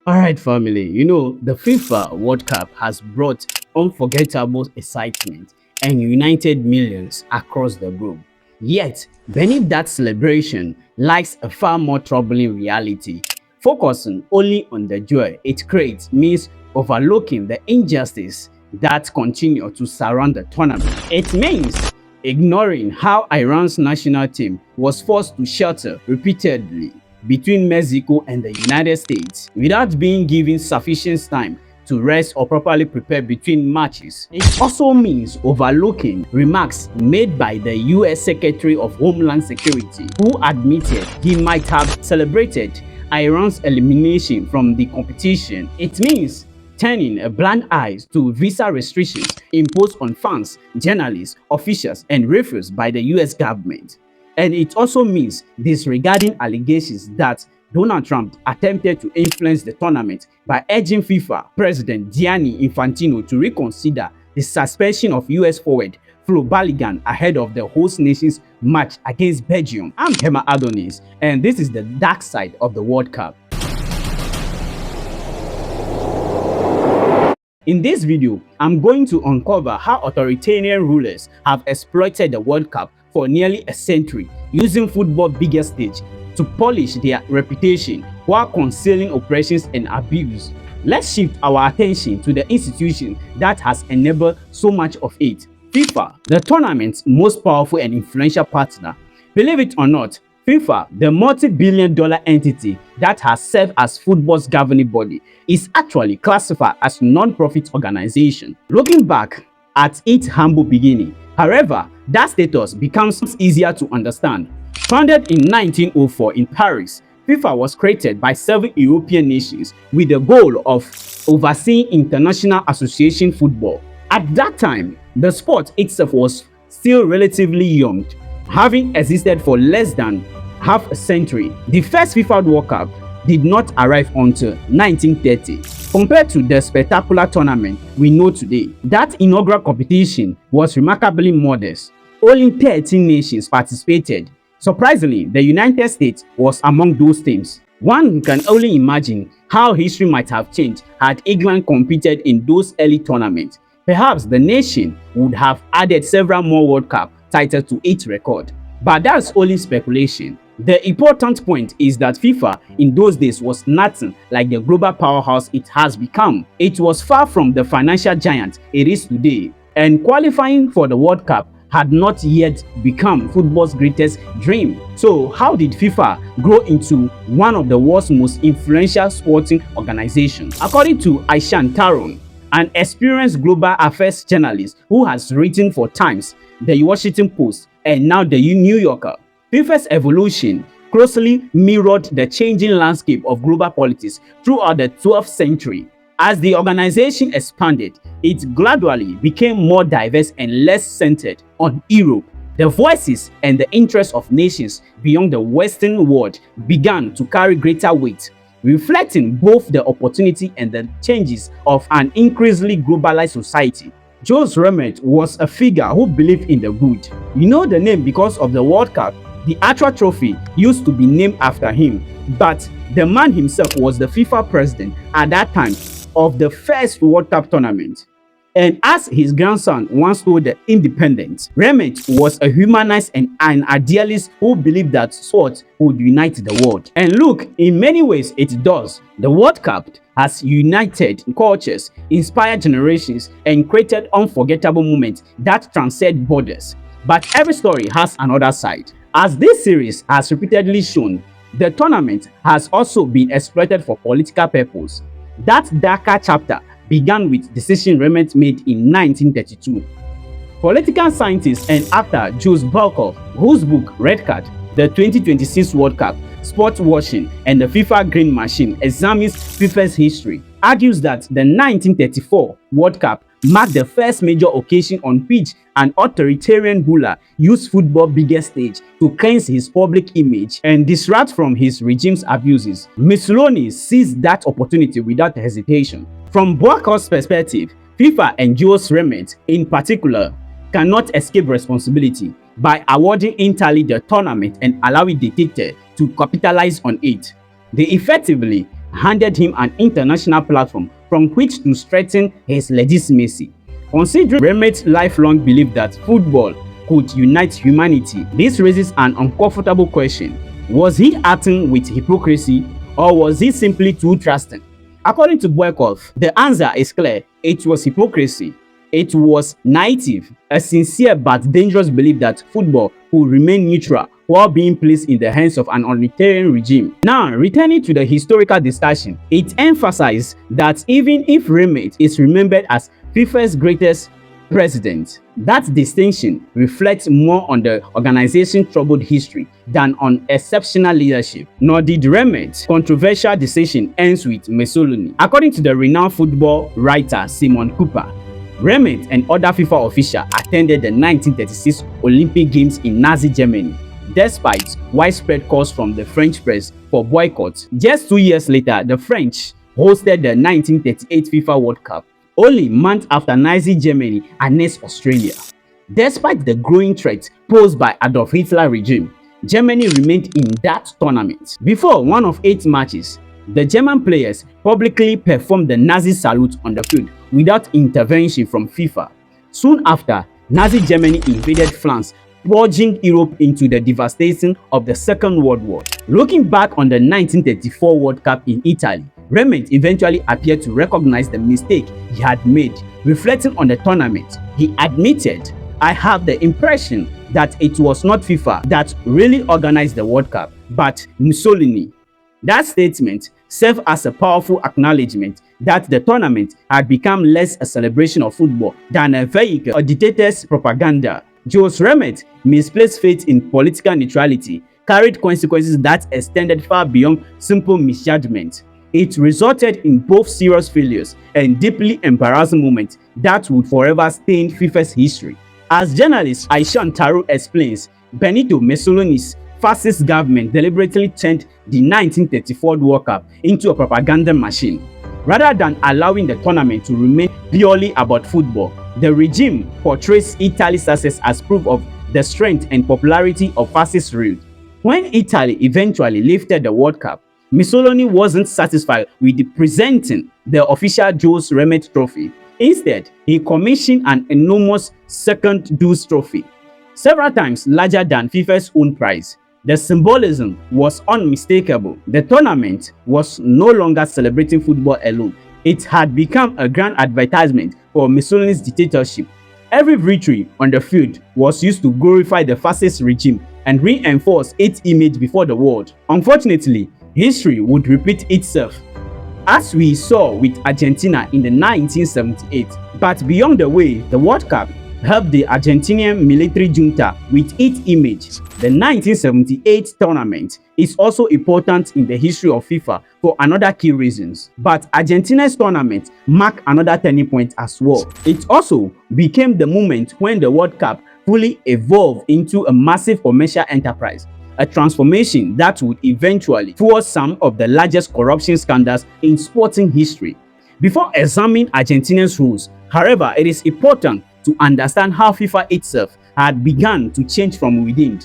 Alright family, the FIFA World Cup has brought unforgettable excitement and united millions across the globe. Yet, beneath that celebration lies a far more troubling reality. Focusing only on the joy it creates means overlooking the injustice that continue to surround the tournament. It means ignoring how Iran's national team was forced to shelter repeatedly between Mexico and the United States without being given sufficient time to rest or properly prepare between matches. It also means overlooking remarks made by the US Secretary of Homeland Security, who admitted he might have celebrated Iran's elimination from the competition. It means turning a blind eye to visa restrictions imposed on fans, journalists, officials, and referees by the US government. And it also means disregarding allegations that Donald Trump attempted to influence the tournament by urging FIFA President Gianni Infantino to reconsider the suspension of US forward Flo Balogun ahead of the host nation's match against Belgium. I'm Adonis, and this is the dark side of the World Cup. In this video, I'm going to uncover how authoritarian rulers have exploited the World Cup for nearly a century, using football's biggest stage to polish their reputation while concealing oppressions and abuse. Let's shift our attention to the institution that has enabled so much of it, FIFA, the tournament's most powerful and influential partner. Believe it or not, FIFA, the multi-billion-dollar entity that has served as football's governing body, is actually classified as a non-profit organization. Looking back at its humble beginning, however, that status becomes easier to understand. Founded in 1904 in Paris, FIFA was created by 7 European nations with the goal of overseeing international association football. At that time, the sport itself was still relatively young, having existed for less than half a century. The first FIFA World Cup did not arrive until 1930. Compared to the spectacular tournament we know today, that inaugural competition was remarkably modest. Only 13 nations participated. Surprisingly, the United States was among those teams. One can only imagine how history might have changed had England competed in those early tournaments. Perhaps the nation would have added several more World Cup titles to its record. But that's only speculation. The important point is that FIFA in those days was nothing like the global powerhouse it has become. It was far from the financial giant it is today, and qualifying for the World Cup had not yet become football's greatest dream. So how did FIFA grow into one of the world's most influential sporting organizations? According to Aishan Taron, an experienced global affairs journalist who has written for Times, the Washington Post, and now the New Yorker, FIFA's evolution closely mirrored the changing landscape of global politics throughout the 12th century. As the organization expanded, it gradually became more diverse and less centered on Europe. The voices and the interests of nations beyond the Western world began to carry greater weight, reflecting both the opportunity and the changes of an increasingly globalized society. Jules Rimet was a figure who believed in the good. You know the name because of the World Cup. The actual trophy used to be named after him, but the man himself was the FIFA president at that time of the first World Cup tournament. And as his grandson once told the Independent, Rimet was a humanist and an idealist who believed that sport would unite the world. And look, in many ways it does. The World Cup has united cultures, inspired generations, and created unforgettable moments that transcend borders. But every story has another side. As this series has repeatedly shown, the tournament has also been exploited for political purposes. That darker chapter began with decision Rimet made in 1932. Political scientist and actor Jules Balkov, whose book Red Card, the 2026 World Cup, Sport Washing, and the FIFA Green Machine examines FIFA's history, argues that the 1934 World Cup marked the first major occasion on which an authoritarian ruler used football's biggest stage to cleanse his public image and distract from his regime's abuses. Mussolini seized that opportunity without hesitation. From Balkov's perspective, FIFA and Jules Rimet in particular cannot escape responsibility by awarding entirely the tournament and allowing the dictator to capitalize on it. They effectively handed him an international platform from which to strengthen his legitimacy. Considering Remet's lifelong belief that football could unite humanity, this raises an uncomfortable question. Was he acting with hypocrisy, or was he simply too trusting? According to Boykov, the answer is clear. It was hypocrisy. It was naive, a sincere but dangerous belief that football could remain neutral while being placed in the hands of an authoritarian regime. Now, returning to the historical discussion, it emphasized that even if Remet is remembered as FIFA's greatest president, that distinction reflects more on the organization's troubled history than on exceptional leadership. Nor did Remet's controversial decision end with Mussolini. According to the renowned football writer Simon Cooper, Remet and other FIFA officials attended the 1936 Olympic Games in Nazi Germany, despite widespread calls from the French press for boycott. Just 2 years later, the French hosted the 1938 FIFA World Cup, only months after Nazi Germany annexed Australia. Despite the growing threat posed by Adolf Hitler regime, Germany remained in that tournament. Before one of 8 matches, the German players publicly performed the Nazi salute on the field without intervention from FIFA. Soon after, Nazi Germany invaded France, plunging Europe into the devastation of the Second World War. Looking back on the 1934 World Cup in Italy, Remet eventually appeared to recognize the mistake he had made. Reflecting on the tournament, he admitted, "I have the impression that it was not FIFA that really organized the World Cup, but Mussolini." That statement served as a powerful acknowledgement that the tournament had become less a celebration of football than a vehicle of dictator's propaganda. Jose Remet's misplaced faith in political neutrality carried consequences that extended far beyond simple misjudgment. It resulted in both serious failures and deeply embarrassing moments that would forever stain FIFA's history. As journalist Aishan Taru explains, Benito Mussolini's fascist government deliberately turned the 1934 World Cup into a propaganda machine. Rather than allowing the tournament to remain purely about football, the regime portrays Italy's success as proof of the strength and popularity of fascist rule. When Italy eventually lifted the World Cup, Mussolini wasn't satisfied with presenting the official Jules Rimet trophy. Instead, he commissioned an enormous second Deuce trophy, several times larger than FIFA's own prize. The symbolism was unmistakable. The tournament was no longer celebrating football alone. It had become a grand advertisement for Mussolini's dictatorship. Every victory on the field was used to glorify the fascist regime and reinforce its image before the world. Unfortunately, history would repeat itself, as we saw with Argentina in the 1978. But beyond the way, the World Cup helped the Argentinian military junta with its image. The 1978 tournament is also important in the history of FIFA for another key reasons. But Argentina's tournament marked another turning point as well. It also became the moment when the World Cup fully evolved into a massive commercial enterprise, a transformation that would eventually fuel some of the largest corruption scandals in sporting history. Before examining Argentina's rules, however, it is important to understand how FIFA itself had begun to change from within.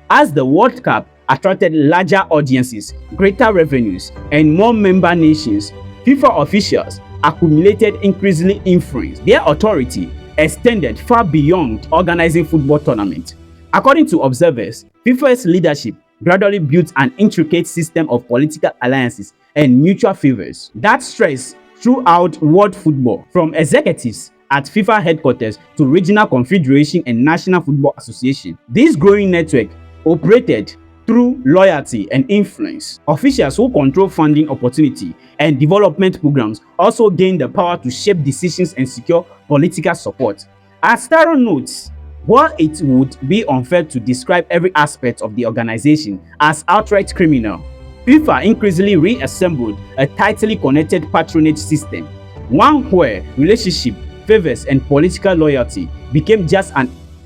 As the World Cup attracted larger audiences, greater revenues, and more member nations, FIFA officials accumulated increasingly influence. Their authority extended far beyond organizing football tournaments. According to observers, FIFA's leadership gradually built an intricate system of political alliances and mutual favors that stretched throughout world football, from executives at FIFA headquarters to regional confederation and national football association. This growing network operated through loyalty and influence. Officials who control funding opportunity and development programs also gained the power to shape decisions and secure political support. As Taro notes, while it would be unfair to describe every aspect of the organization as outright criminal, FIFA increasingly reassembled a tightly connected patronage system, one where relationship, favors, and political loyalty became just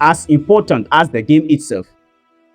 as important as the game itself.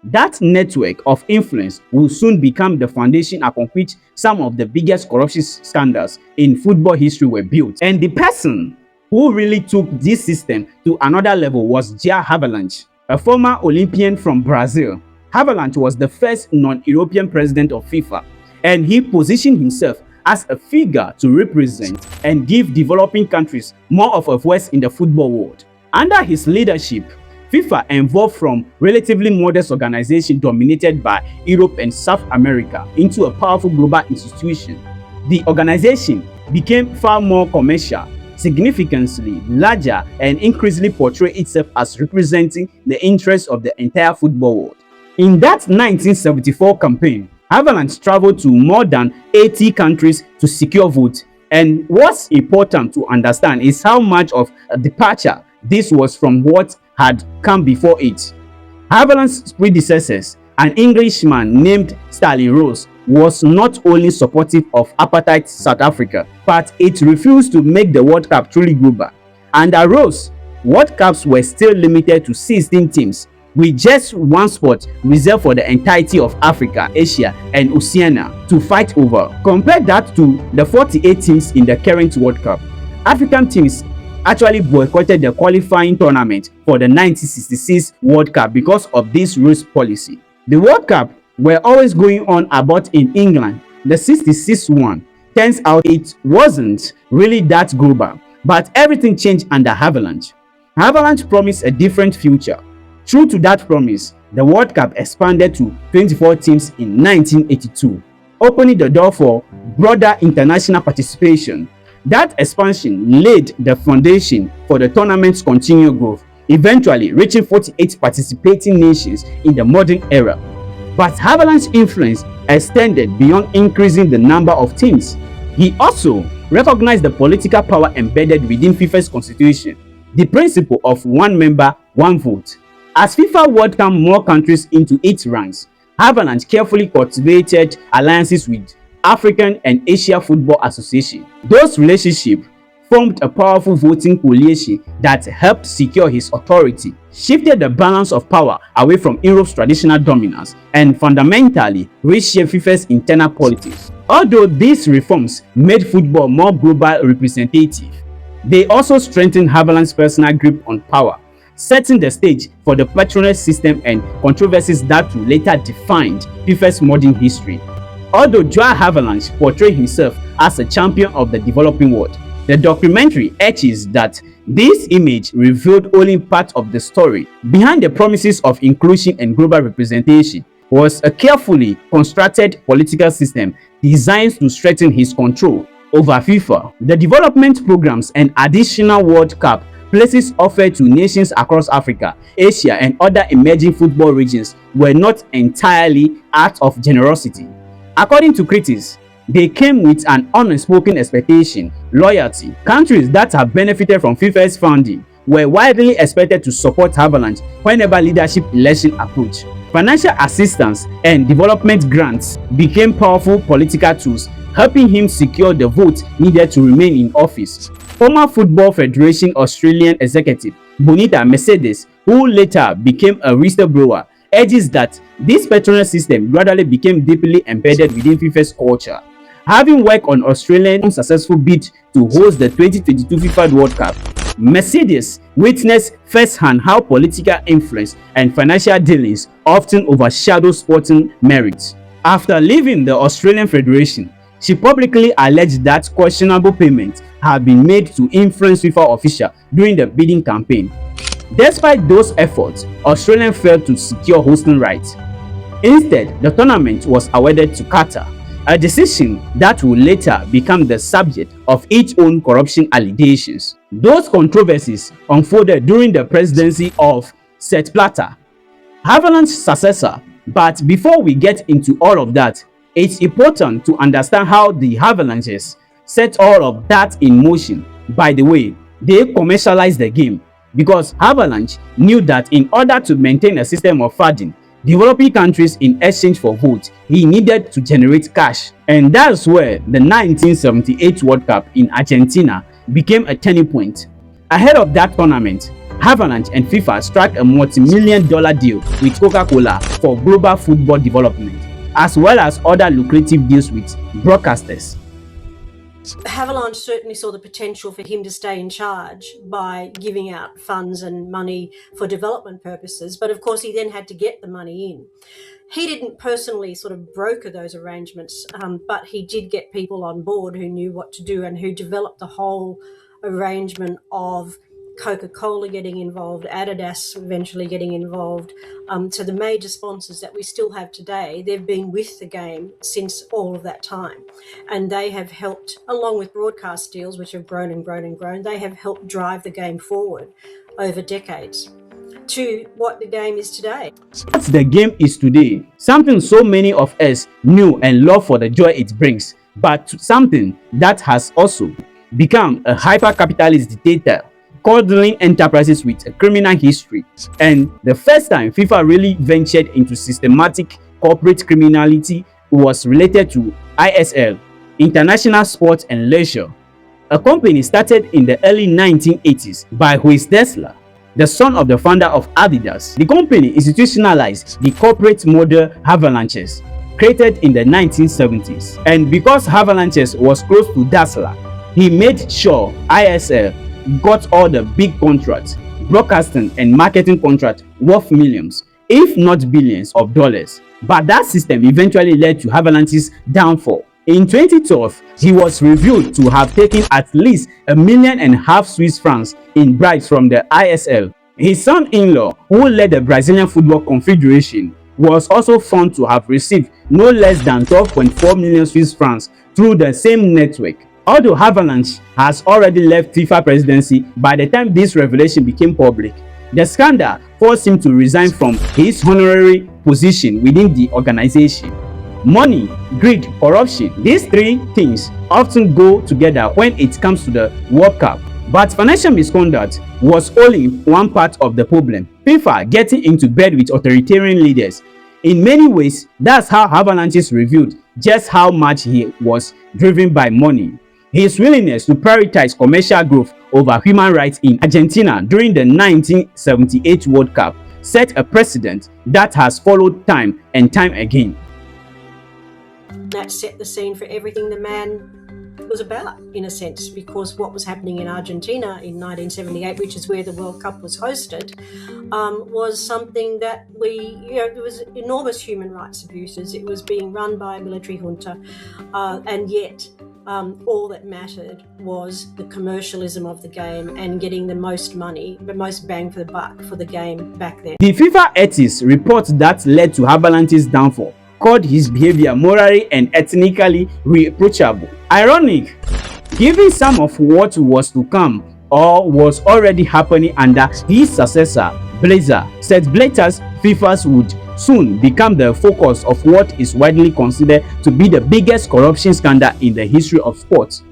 That network of influence will soon become the foundation upon which some of the biggest corruption scandals in football history were built. And the person who really took this system to another level was Jair Havelange, a former Olympian from Brazil. Havelange was the first non-European president of FIFA, and he positioned himself as a figure to represent and give developing countries more of a voice in the football world. Under his leadership, FIFA evolved from relatively modest organization dominated by Europe and South America into a powerful global institution. The organization became far more commercial, significantly larger, and increasingly portrayed itself as representing the interests of the entire football world. In that 1974 campaign, Avalanche traveled to more than 80 countries to secure votes. And what's important to understand is how much of a departure this was from what had come before it. Avalanche's predecessors, an Englishman named Stanley Rose, was not only supportive of apartheid South Africa, but it refused to make the World Cup truly global. Under Rose, World Cups were still limited to 16 teams, with just one spot reserved for the entirety of Africa, Asia, and Oceania to fight over. Compare that to the 48 teams in the current World Cup. African teams actually boycotted the qualifying tournament for the 1966 World Cup because of this Rose policy. The World Cup were always going on about in England. The 66 one turns out it wasn't really that global, but everything changed under Avalanche. Avalanche promised a different future. True to that promise, the World Cup expanded to 24 teams in 1982, opening the door for broader international participation. That expansion laid the foundation for the tournament's continued growth, eventually reaching 48 participating nations in the modern era. But Avalanche's influence extended beyond increasing the number of teams. He also recognized the political power embedded within FIFA's constitution, the principle of one member, one vote. As FIFA welcomed more countries into its ranks, Avalanche carefully cultivated alliances with African and Asia Football Association. Those relationships formed a powerful voting coalition that helped secure his authority, shifted the balance of power away from Europe's traditional dominance, and fundamentally reshaped FIFA's internal politics. Although these reforms made football more global representative, they also strengthened Avalanche's personal grip on power, setting the stage for the patronage system and controversies that would later define FIFA's modern history. Although Joao Avalanche portrayed himself as a champion of the developing world, the documentary etches that this image revealed only part of the story. Behind the promises of inclusion and global representation was a carefully constructed political system designed to strengthen his control over FIFA. The development programs and additional World Cup places offered to nations across Africa, Asia, and other emerging football regions were not entirely out of generosity. According to critics, they came with an unspoken expectation, loyalty. Countries that have benefited from FIFA's founding were widely expected to support Avalanche whenever leadership election approached. Financial assistance and development grants became powerful political tools, helping him secure the votes needed to remain in office. Former Football Federation Australian executive Bonita Mercedes, who later became a whistleblower, urges that this patronage system gradually became deeply embedded within FIFA's culture. Having worked on Australia's unsuccessful bid to host the 2022 FIFA World Cup, Mercedes witnessed firsthand how political influence and financial dealings often overshadow sporting merits. After leaving the Australian Federation, she publicly alleged that questionable payments had been made to influence FIFA officials during the bidding campaign. Despite those efforts, Australia failed to secure hosting rights. Instead, the tournament was awarded to Qatar, a decision that would later become the subject of its own corruption allegations. Those controversies unfolded during the presidency of Sepp Blatter, Avalanche's successor. But before we get into all of that, it's important to understand how the Avalanches set all of that in motion. By the way, they commercialized the game because Avalanche knew that in order to maintain a system of funding developing countries in exchange for votes, he needed to generate cash. And that's where the 1978 World Cup in Argentina became a turning point. Ahead of that tournament, Avalanche and FIFA struck a multi-million-dollar deal with Coca-Cola for global football development, as well as other lucrative deals with broadcasters. Avalanche certainly saw the potential for him to stay in charge by giving out funds and money for development purposes, but of course he then had to get the money in. He didn't personally sort of broker those arrangements, but he did get people on board who knew what to do and who developed the whole arrangement of Coca-Cola getting involved, Adidas eventually getting involved, to the major sponsors that we still have today. They've been with the game since all of that time, and they have helped, along with broadcast deals, which have grown and grown and grown, they have helped drive the game forward over decades to what the game is today. What the game is today, something so many of us knew and love for the joy it brings, but something that has also become a hyper-capitalist dictator coddling enterprises with a criminal history. And the first time FIFA really ventured into systematic corporate criminality was related to ISL, International Sports and Leisure, a company started in the early 1980s by Louis Dassler, the son of the founder of Adidas. The company institutionalized the corporate model Avalanches, created in the 1970s. And because Avalanches was close to Dassler, he made sure ISL got all the big contracts, broadcasting and marketing contracts worth millions, if not billions of dollars. But that system eventually led to Avalanche's downfall. In 2012, he was revealed to have taken at least $1.5 million Swiss francs in bribes from the ISL. His son-in-law, who led the Brazilian Football Confederation, was also found to have received no less than 12.4 million Swiss francs through the same network. Although Avalanche has already left FIFA presidency by the time this revelation became public, the scandal forced him to resign from his honorary position within the organization. Money, greed, corruption, these three things often go together when it comes to the World Cup. But financial misconduct was only one part of the problem. FIFA getting into bed with authoritarian leaders. In many ways, that's how Avalanche revealed just how much he was driven by money. His willingness to prioritize commercial growth over human rights in Argentina during the 1978 World Cup set a precedent that has followed time and time again. That set the scene for everything the man was about, in a sense, because what was happening in Argentina in 1978, which is where the World Cup was hosted, was something that it was enormous human rights abuses. It was being run by a military junta, and yet all that mattered was the commercialism of the game and getting the most money, the most bang for the buck for the game back then. The FIFA ethics report that led to Avalanche's downfall called his behavior morally and ethnically reproachable. Ironic, given some of what was to come or was already happening under his successor, Blatter. Said Blatter's FIFAs would soon become the focus of what is widely considered to be the biggest corruption scandal in the history of sports.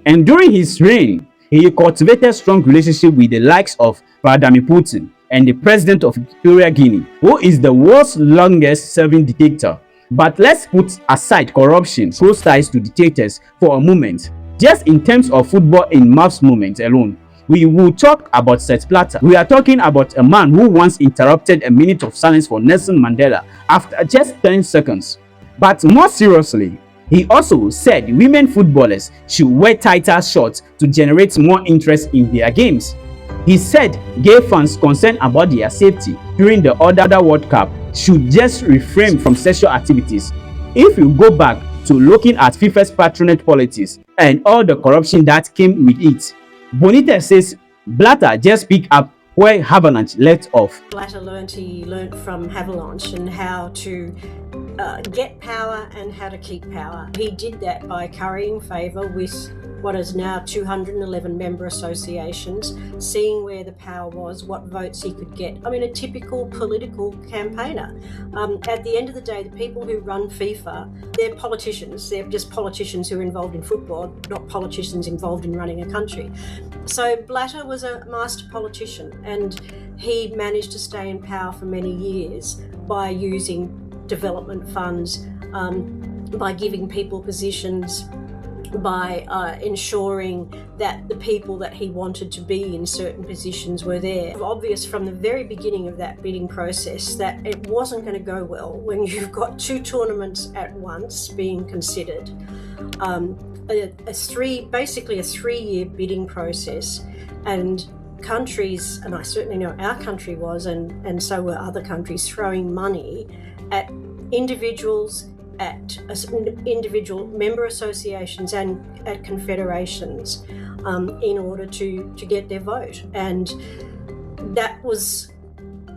And during his reign, he cultivated strong relationship with the likes of Vladimir Putin and the president of Equatorial Guinea, who is the world's longest serving dictator. But let's put aside corruption, close ties to dictators for a moment. Just in terms of football in mass movement alone, we will talk about Sepp Blatter. We are talking about a man who once interrupted a minute of silence for Nelson Mandela after just 10 seconds. But more seriously, he also said women footballers should wear tighter shorts to generate more interest in their games. He said gay fans concerned about their safety during the other World Cup should just refrain from sexual activities. If you go back to looking at FIFA's patronage politics and all the corruption that came with it, Bonita says Blatter just picked up where Avalanche left off. Blatter learned from Avalanche and how to get power and how to keep power. He did that by currying favour with what is now 211 member associations, seeing where the power was, what votes he could get. I mean, a typical political campaigner. At the end of the day, the people who run FIFA, they're politicians. They're just politicians who are involved in football, not politicians involved in running a country. So Blatter was a master politician, and he managed to stay in power for many years by using development funds, by giving people positions, by ensuring that the people that he wanted to be in certain positions were there. It was obvious from the very beginning of that bidding process that it wasn't going to go well when you've got two tournaments at once being considered. Basically a 3-year bidding process, and countries, and I certainly know our country was, and so were other countries, throwing money at individuals at individual member associations and at confederations in order to get their vote. And that was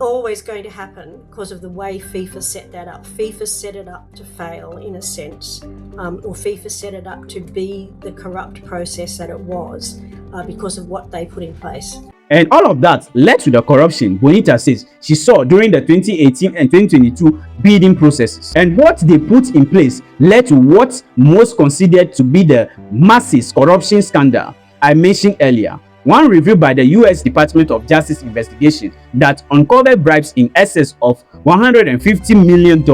always going to happen because of the way FIFA set that up. FIFA set it up to fail, in a sense, or FIFA set it up to be the corrupt process that it was because of what they put in place. And all of that led to the corruption Bonita says she saw during the 2018 and 2022 bidding processes. And what they put in place led to what most considered to be the massive corruption scandal I mentioned earlier. One review by the US Department of Justice investigation that uncovered bribes in excess of $150 million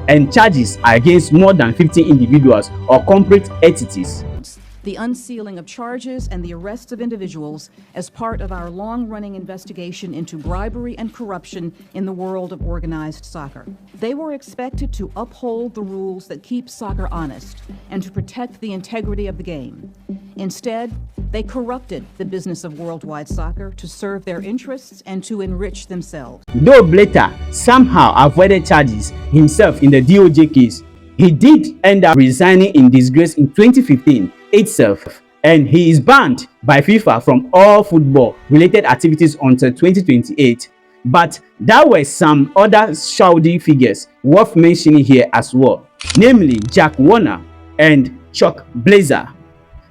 and charges against more than 50 individuals or corporate entities. The unsealing of charges and the arrests of individuals as part of our long-running investigation into bribery and corruption in the world of organized soccer. They were expected to uphold the rules that keep soccer honest and to protect the integrity of the game. Instead, they corrupted the business of worldwide soccer to serve their interests and to enrich themselves. Though Blatter somehow avoided charges himself in the DOJ case, he did end up resigning in disgrace in 2015 itself, and he is banned by FIFA from all football-related activities until 2028. But there were some other shady figures worth mentioning here as well, namely Jack Warner and Chuck Blazer.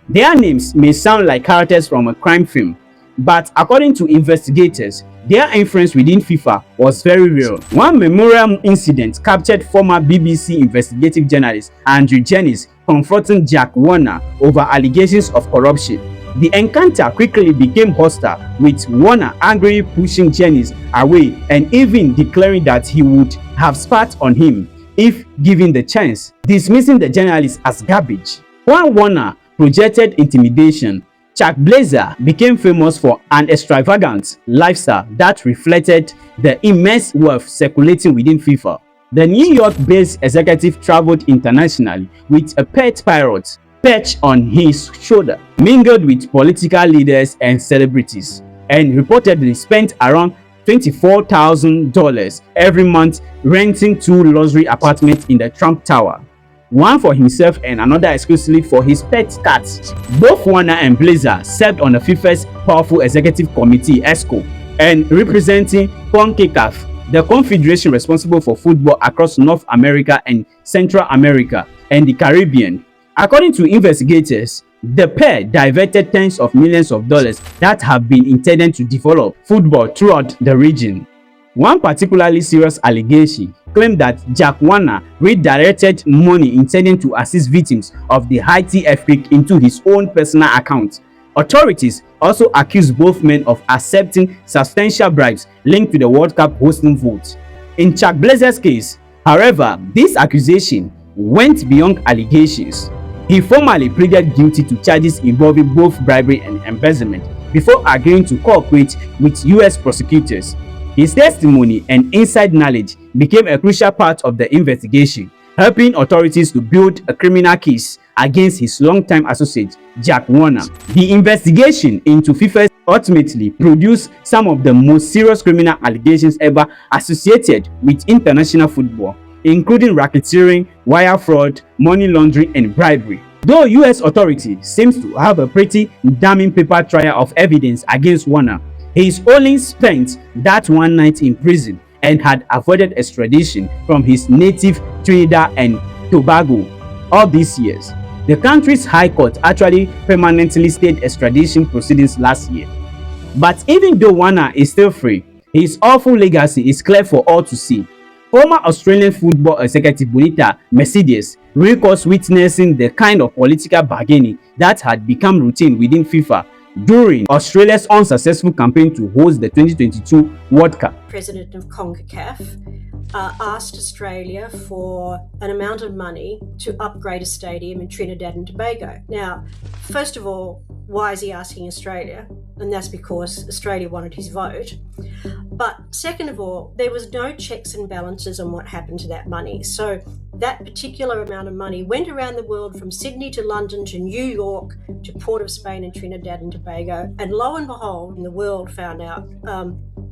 Their names may sound like characters from a crime film, but according to investigators, their influence within FIFA was very real. One memorable incident captured former BBC investigative journalist Andrew Jennings confronting Jack Warner over allegations of corruption. The encounter quickly became hostile, with Warner angrily pushing Jennings away and even declaring that he would have spat on him if given the chance, dismissing the journalist as garbage. While Warner projected intimidation, Chuck Blazer became famous for an extravagant lifestyle that reflected the immense wealth circulating within FIFA. The New York-based executive traveled internationally with a pet parrot perched on his shoulder, mingled with political leaders and celebrities, and reportedly spent around $24,000 every month renting 2 luxury apartments in the Trump Tower, one for himself and another exclusively for his pet cats. Both Warner and Blazer served on the FIFA's powerful executive committee ESCO and representing CONCACAF, the confederation responsible for football across North America and Central America and the Caribbean. According to investigators, the pair diverted tens of millions of dollars that have been intended to develop football throughout the region. One particularly serious allegation claimed that Jack Warner redirected money intended to assist victims of the Haiti earthquake into his own personal account. Authorities also accused both men of accepting substantial bribes linked to the World Cup hosting vote. In Chuck Blazer's case, however, this accusation went beyond allegations. He formally pleaded guilty to charges involving both bribery and embezzlement before agreeing to cooperate with US prosecutors. His testimony and inside knowledge became a crucial part of the investigation, helping authorities to build a criminal case against his longtime associate, Jack Warner. The investigation into FIFA ultimately produced some of the most serious criminal allegations ever associated with international football, including racketeering, wire fraud, money laundering, and bribery. Though US authorities seem to have a pretty damning paper trail of evidence against Warner, he's only spent that one night in prison and had avoided extradition from his native Trinidad and Tobago all these years. The country's high court actually permanently stayed extradition proceedings last year. But even though Warner is still free, his awful legacy is clear for all to see. Former Australian football executive Bonita Mercedes recalls witnessing the kind of political bargaining that had become routine within FIFA during Australia's unsuccessful campaign to host the 2022 World Cup. President of CONCACAF asked Australia for an amount of money to upgrade a stadium in Trinidad and Tobago. Now, first of all, why is he asking Australia? And that's because Australia wanted his vote. But second of all, there was no checks and balances on what happened to that money. So that particular amount of money went around the world from Sydney to London to New York to Port of Spain and Trinidad and Tobago. And lo and behold, the world found out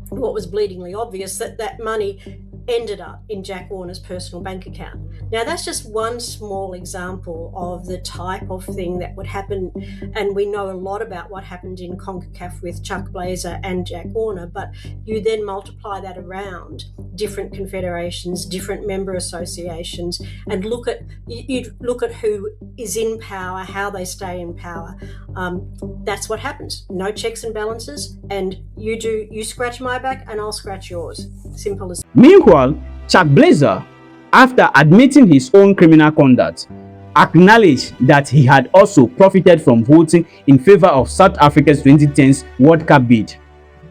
what was bleedingly obvious, that that money ended up in Jack Warner's personal bank account. Now, that's just one small example of the type of thing that would happen, and we know a lot about what happened in CONCACAF with Chuck Blazer and Jack Warner, but you then multiply that around different confederations, different member associations, and look at who is in power, how they stay in power. That's what happens. No checks and balances, and you scratch my back and I'll scratch yours. Simple as. Meanwhile, Chuck Blazer, after admitting his own criminal conduct, acknowledged that he had also profited from voting in favor of South Africa's 2010 World Cup bid.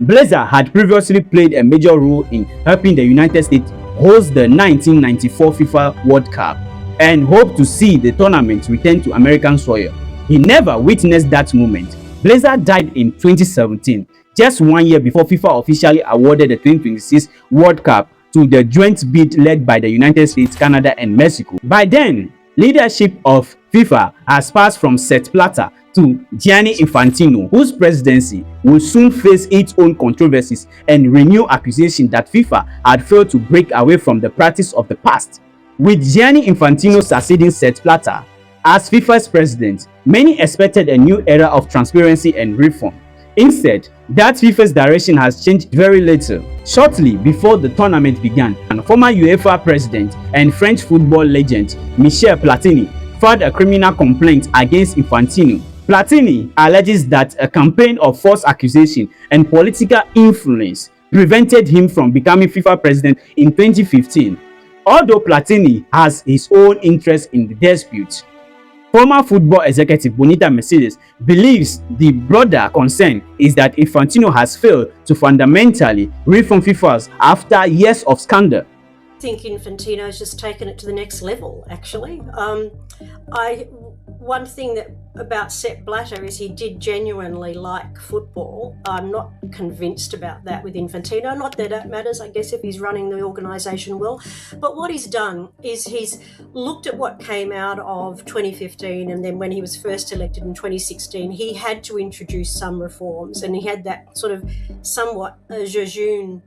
Blazer had previously played a major role in helping the United States host the 1994 FIFA World Cup and hoped to see the tournament return to American soil. He never witnessed that moment. Blazer died in 2017, just 1 year before FIFA officially awarded the 2026 World Cup to the joint bid led by the United States, Canada, and Mexico. By then, leadership of FIFA has passed from Sepp Blatter to Gianni Infantino, whose presidency will soon face its own controversies and renewed accusations that FIFA had failed to break away from the practice of the past. With Gianni Infantino succeeding Sepp Blatter as FIFA's president, many expected a new era of transparency and reform. Instead, that FIFA's direction has changed very little. Shortly before the tournament began, former UEFA president and French football legend Michel Platini filed a criminal complaint against Infantino. Platini alleges that a campaign of false accusation and political influence prevented him from becoming FIFA president in 2015. Although Platini has his own interest in the dispute, former football executive Bonita Mercedes believes the broader concern is that Infantino has failed to fundamentally reform FIFA after years of scandal. I think Infantino's just taken it to the next level, actually. One thing about Sepp Blatter is he did genuinely like football. I'm not convinced about that with Infantino. Not that it matters, I guess, if he's running the organisation well. But what he's done is he's looked at what came out of 2015, and then when he was first elected in 2016, he had to introduce some reforms, and he had that sort of somewhat jejune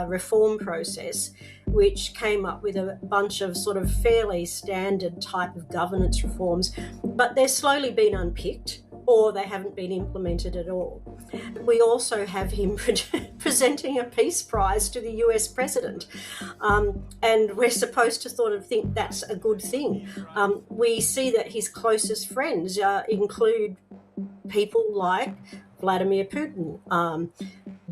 reform process, which came up with a bunch of sort of fairly standard type of governance reforms, but they're slowly been unpicked or they haven't been implemented at all. We also have him presenting a peace prize to the US president, and we're supposed to sort of think that's a good thing. We see that his closest friends include people like Vladimir Putin,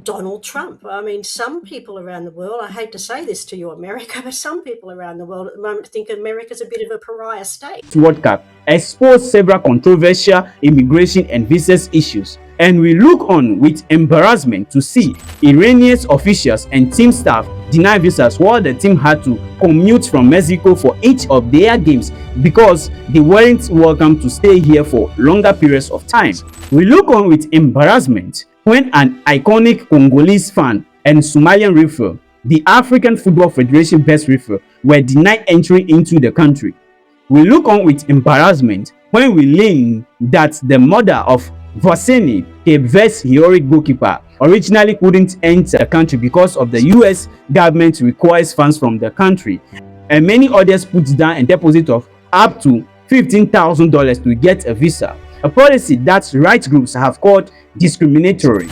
Donald Trump. I mean, some people around the world, I hate to say this to you, America, but some people around the world at the moment think America's a bit of a pariah state. World Cup exposed several controversial immigration and visas issues, and we look on with embarrassment to see Iranian officials and team staff deny visas while the team had to commute from Mexico for each of their games because they weren't welcome to stay here for longer periods of time. We look on with embarrassment when an iconic Congolese fan and Somalian referee, the African Football Federation best referee, were denied entry into the country. We look on with embarrassment when we learn that the mother of Voseni, Cape Verde's heroic goalkeeper, originally couldn't enter the country because of the US government requires funds from the country, and many others put down a deposit of up to $15,000 to get a visa, a policy that rights groups have called discriminatory.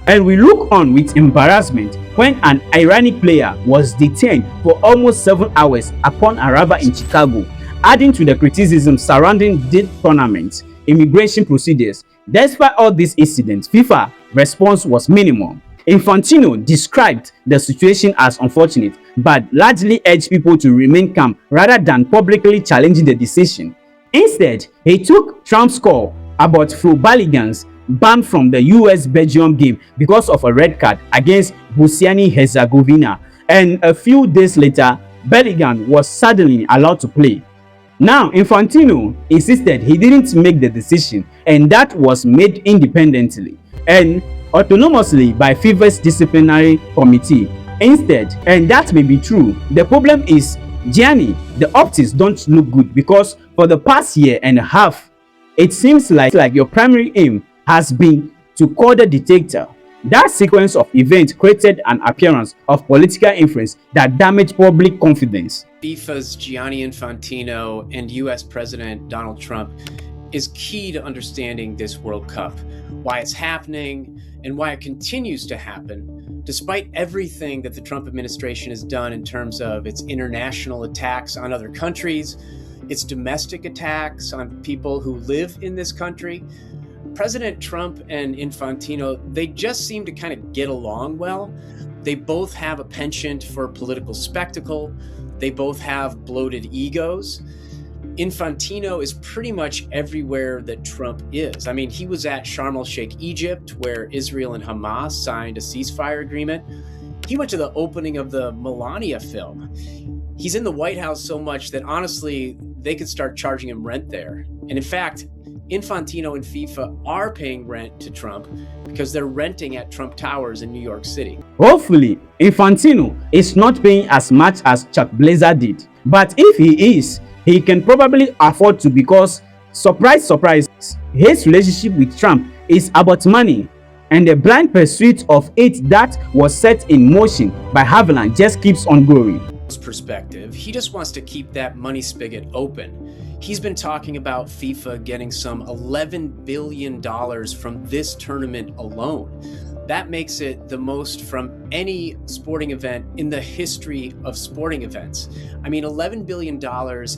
And we look on with embarrassment when an Iranian player was detained for almost 7 hours upon arrival in Chicago, adding to the criticism surrounding the tournament's immigration procedures. Despite all these incidents, FIFA response was minimal. Infantino described the situation as unfortunate, but largely urged people to remain calm rather than publicly challenging the decision. Instead, he took Trump's call about Flo-Baligan's ban from the US-Belgium game because of a red card against Bosnia-Herzegovina, and a few days later, Baligan was suddenly allowed to play. Now, Infantino insisted he didn't make the decision, and that was made independently and autonomously by FIFA's disciplinary committee. Instead, and that may be true, the problem is, Gianni, the optics don't look good because for the past year and a half, it seems like your primary aim has been to call the dictator. That sequence of events created an appearance of political influence that damaged public confidence. FIFA's Gianni Infantino and US President Donald Trump is key to understanding this World Cup, why it's happening, and why it continues to happen, despite everything that the Trump administration has done in terms of its international attacks on other countries, its domestic attacks on people who live in this country. President Trump and Infantino, they just seem to kind of get along well. They both have a penchant for political spectacle. They both have bloated egos. Infantino is pretty much everywhere that Trump is. I mean, he was at Sharm el-Sheikh, Egypt, where Israel and Hamas signed a ceasefire agreement. He went to the opening of the Melania film. He's in the White House so much that honestly, they could start charging him rent there. And in fact, Infantino and FIFA are paying rent to Trump because they're renting at Trump Towers in New York City. Hopefully, Infantino is not paying as much as Chuck Blazer did. But if he is, he can probably afford to, because, surprise, surprise, his relationship with Trump is about money. And the blind pursuit of it that was set in motion by Haviland just keeps on growing. Perspective, he just wants to keep that money spigot open. He's been talking about FIFA getting some $11 billion from this tournament alone. That makes it the most from any sporting event in the history of sporting events. I mean, $11 billion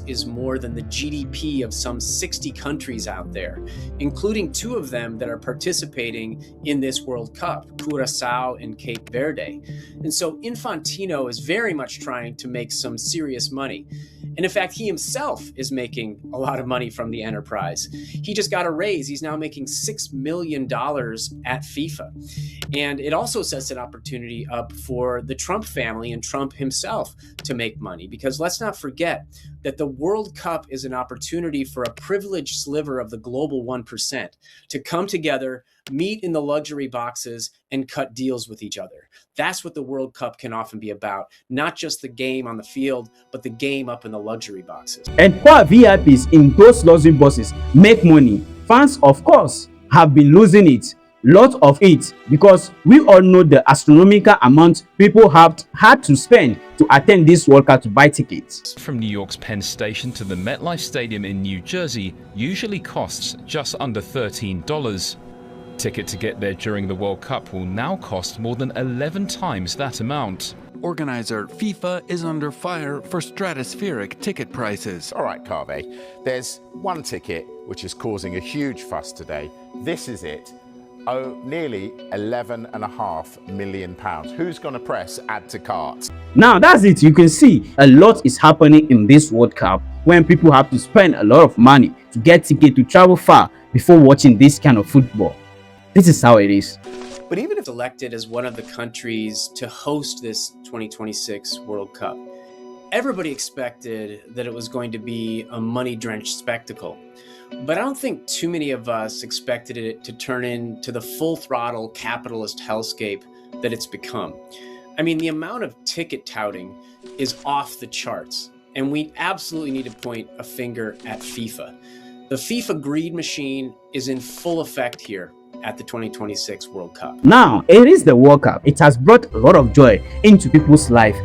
is more than the GDP of some 60 countries out there, including 2 of them that are participating in this World Cup, Curacao and Cape Verde. And so Infantino is very much trying to make some serious money. And in fact, he himself is making a lot of money from the enterprise. He just got a raise. He's now making $6 million at FIFA. And it also sets an opportunity up for the Trump family and Trump himself to make money. Because let's not forget that the World Cup is an opportunity for a privileged sliver of the global 1% to come together, meet in the luxury boxes, and cut deals with each other. That's what the World Cup can often be about. Not just the game on the field, but the game up in the luxury boxes. And while VIPs in those luxury boxes make money, fans, of course, have been losing it. Lot of it, because we all know the astronomical amount people have had to spend to attend this World Cup to buy tickets. From New York's Penn Station to the MetLife Stadium in New Jersey usually costs just under $13. Ticket to get there during the World Cup will now cost more than 11 times that amount. Organizer FIFA is under fire for stratospheric ticket prices. All right, Carvey, there's one ticket which is causing a huge fuss today. This is it. Oh, nearly £11.5 million. Who's going to press add to cart? Now that's it. You can see a lot is happening in this World Cup when people have to spend a lot of money to get ticket to travel far before watching this kind of football. This is how it is. But even if elected as one of the countries to host this 2026 World Cup, everybody expected that it was going to be a money-drenched spectacle. But I don't think too many of us expected it to turn into the full-throttle capitalist hellscape that it's become. I mean, the amount of ticket touting is off the charts, and we absolutely need to point a finger at FIFA. The FIFA greed machine is in full effect here at the 2026 World Cup. Now, it is the World Cup. It has brought a lot of joy into people's life,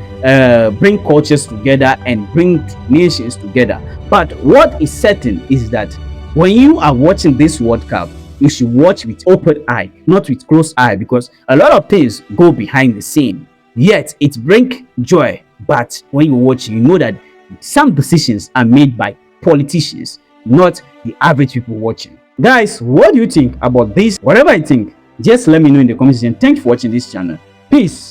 bring cultures together and bring nations together. But what is certain is that when you are watching this World Cup, you should watch with open eye, not with closed eye, because a lot of things go behind the scene. Yet, it brings joy. But when you watch, you know that some decisions are made by politicians, not the average people watching. Guys, what do you think about this? Whatever you think, just let me know in the comment section. Thanks for watching this channel. Peace.